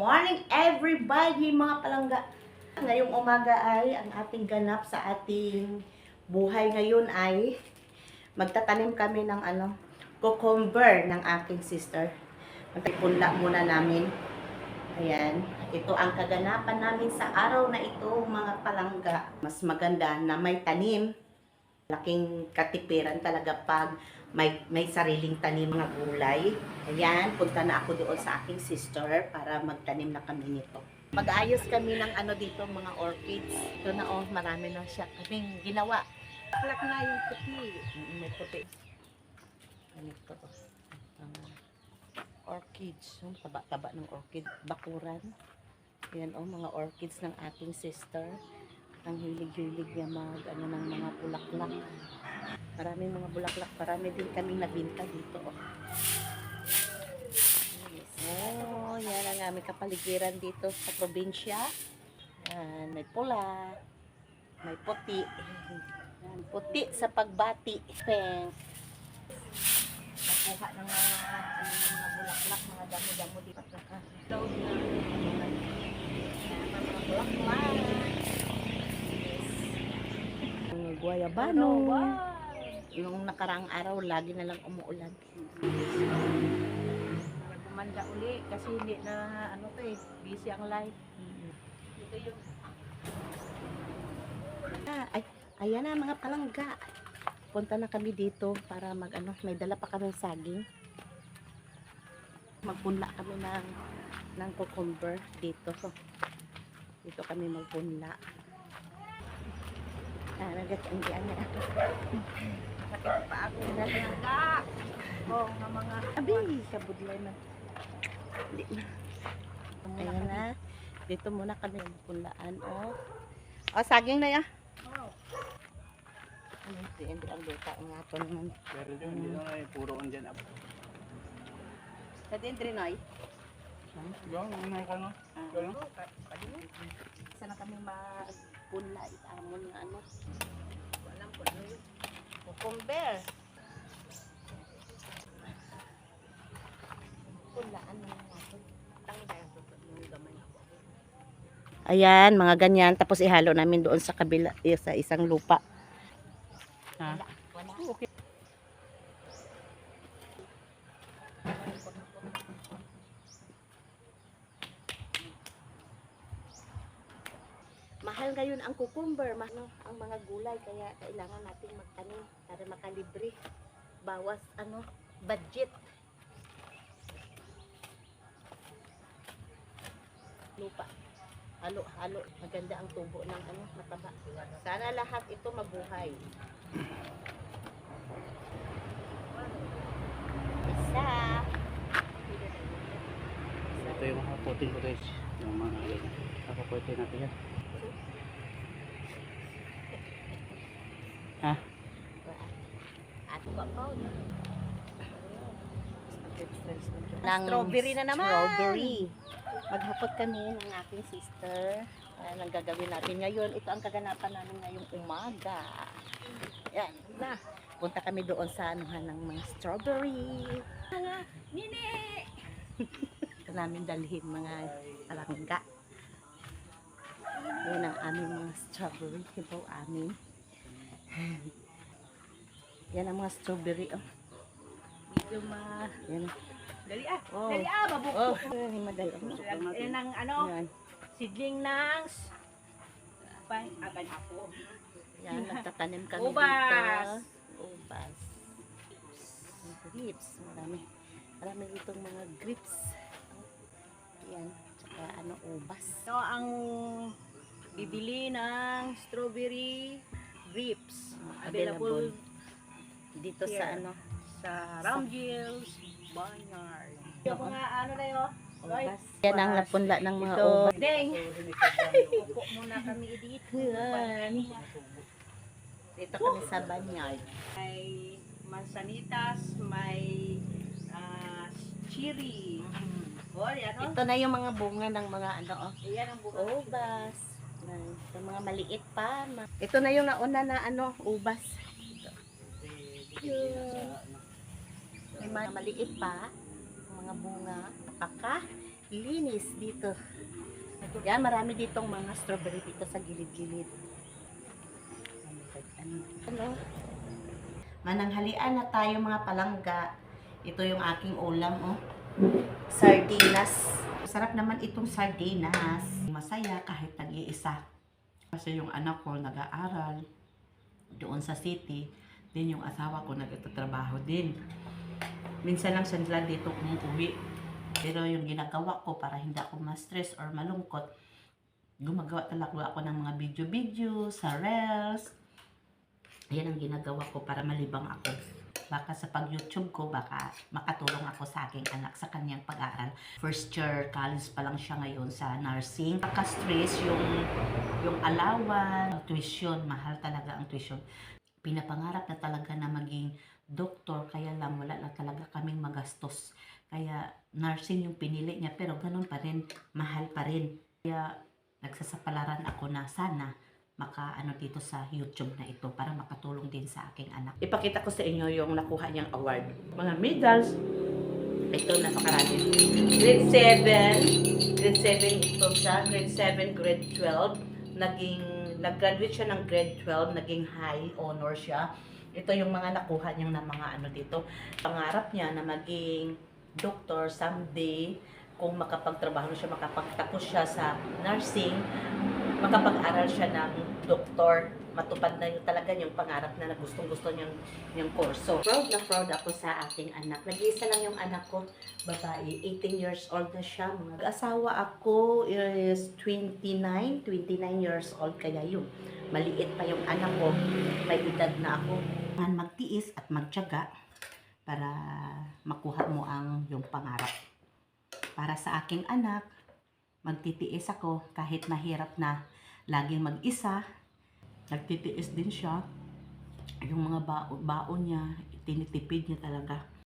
morning everybody mga palangga. Ngayong umaga ay ang ating ganap sa ating buhay ngayon ay magtatanim kami ng cucumber ng aking sister. Magtipunla muna namin. Ayan, ito ang kaganapan namin sa araw na ito mga palangga. Mas maganda na may tanim. Laking katipiran talaga pag may sariling tanim mga gulay. Ayan, punta na ako doon sa aking sister para magtanim na kami nito. Mag-ayos kami ng dito, mga orchids. Ito na marami na siya kaming ginawa. Plak na yung puti. May puti. Ganito. Orchids. Yung taba-taba ng orchid. Bakuran. Ayan mga orchids ng ating sister. Ang hilig-hilig niya ng mga bulaklak. Maraming mga bulaklak. Marami din kaming nabinta dito. Yan ang aming kapaligiran dito sa probinsya. Yan, may pula. May puti. Yan, puti sa pagbati. Pink. Nakuha ng mga bulaklak, mga damo-damo dito. Mga bulaklak. Guayabano. Yung nakaraang araw, lagi na lang umuulan. Gumanda uli kasi hindi na busy ang light. Ito yung Ayan na mga palangga. Punta na kami dito para may dala pa kaming saging. Magpunla kami ng cucumber dito. Dito kami magpunla. Nagkatanggian na. sakit pa ako. Nalangga. Nga mga Abi, kabudlay na. Hindi na. Ayan na. Dito muna kami magpunlaan. Saging na ya. Hindi ang lupa nga ito naman. Pero hindi na puro on dyan. Sa dentri noy. Yung ano ka no? Ganun? Sana kami magpunla. Itamon na walang puno yun. cucumber. Punlaan na natin. Ayan, mga ganyan. Tapos ihalo namin doon sa kabila, sa isang lupa. Ha? Okay. Mahal ngayon ang cucumber, ang mga gulay, kaya kailangan nating magtanim para makalibre. Bawas budget. Lupa. Halo. Maganda ang tubo ng mataba. Sana lahat ito mabuhay. Isa. Ito yung mga puting footage. Yung mga ganyan. Kapapwede natin yan. Ha? At Strawberry na naman. Strawberry. Maghapot kami ng aking sister. Ayan ang gagawin natin ngayon. Ito ang kaganapan namin ngayong umaga. Yan. Punta kami doon sa ng mga strawberry. Nini! Ito namin dalhin mga palangga. Yan ang aming mga strawberry. Ito amin. Yan ang mga strawberry. Medyo Yan. Dali Oh. mabuko. Madali. Yan ang Yan. sidling ng aban ako. Yan, nagtatanim kami Ubas. dito. Ubas. Grapes. Marami itong mga grapes. Yan. Tsaka ubas. Ito ang bibili ng strawberry grapes. Available Dito sa Here. Sa Ramjil's Barnyard. Yung mga na yun. ubas. Yan ang napunla ng mga Ito. ubas. Deng! Upo muna kami dito. Yan. Dito kami sa banyard. May mansanitas, may cherry. Yan Ito na yung mga bunga ng mga Ayan ang buka. ubas. Yung mga maliit pa. Ito na yung nauna na ubas. Yun. May mga maliit pa. Mga bunga. Paka. linis dito. Yan, marami ditong mga strawberry dito sa gilid-gilid. Ano? Mananghalian na tayo mga palangga. Ito yung aking ulam, oh. Sardinas. Sarap naman itong sardinas. Masaya kahit nag-iisa. Kasi yung anak ko nag-aaral doon sa city. Din yung asawa ko nagtatrabaho din. Minsan lang sila dito umuwi. Pero yung ginagawa ko para hindi ako ma-stress or malungkot, gumagawa talaga ako ng mga video-video sa Reels. Yan ang ginagawa ko para malibang ako. Baka sa pag-YouTube ko, baka makatulong ako sa aking anak sa kanyang pag-aaral. First year college pa lang siya ngayon sa nursing. Naka-stress yung allowance, tuition, mahal talaga ang tuition. Pinapangarap na talaga na maging doktor, kaya lang wala na talaga kaming magastos. Kaya nursing yung pinili niya, pero ganun pa rin, mahal pa rin. Kaya nagsasapalaran ako na sana makaano dito sa YouTube na ito para makatulong din sa aking anak. Ipakita ko sa inyo yung nakuha niyang award. Mga medals. Ito, napakarami. Grade 7. Grade 7 ito siya. Grade 7, grade 12. Nag-graduate siya ng grade 12. Naging high honor siya. Ito yung mga nakuha niyang na mga ano dito. Pangarap niya na maging doctor someday. Kung makapagtrabaho siya, makapagtapos siya sa nursing, makapag-aral siya ng doktor, matupad na yung talaga yung pangarap na gustong-gusto niyang kurso. Proud na proud ako sa aking anak. Nag-iisa lang yung anak ko, babae, 18 years old na siya. Asawa ako is 29 years old, kaya yung maliit pa yung anak ko, may edad na ako. Magtiis at magtiyaga para makuha mo ang yung pangarap. Para sa aking anak, magtitiis ako kahit mahirap na laging mag-isa. Nagtitiis din siya. Yung mga baon niya, tinitipid niya talaga.